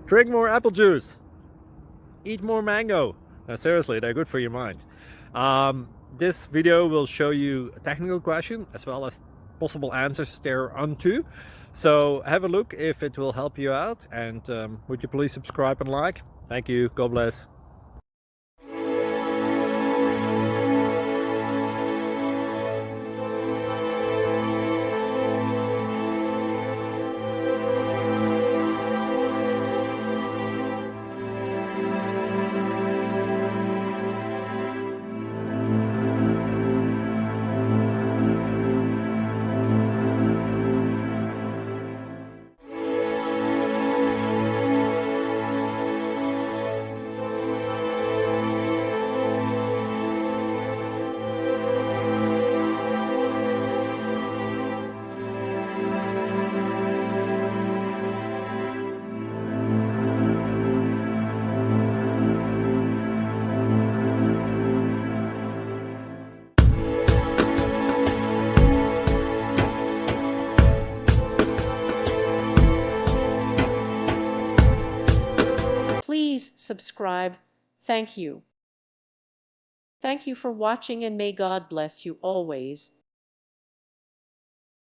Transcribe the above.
Drink more apple juice. Eat more mango. No, seriously, they're good for your mind. This video will show you a technical question as well as possible answers thereunto. So have a look if it will help you out, and would you please subscribe and like? Thank you. God bless. Please subscribe. Thank you. Thank you for watching, and may God bless you always.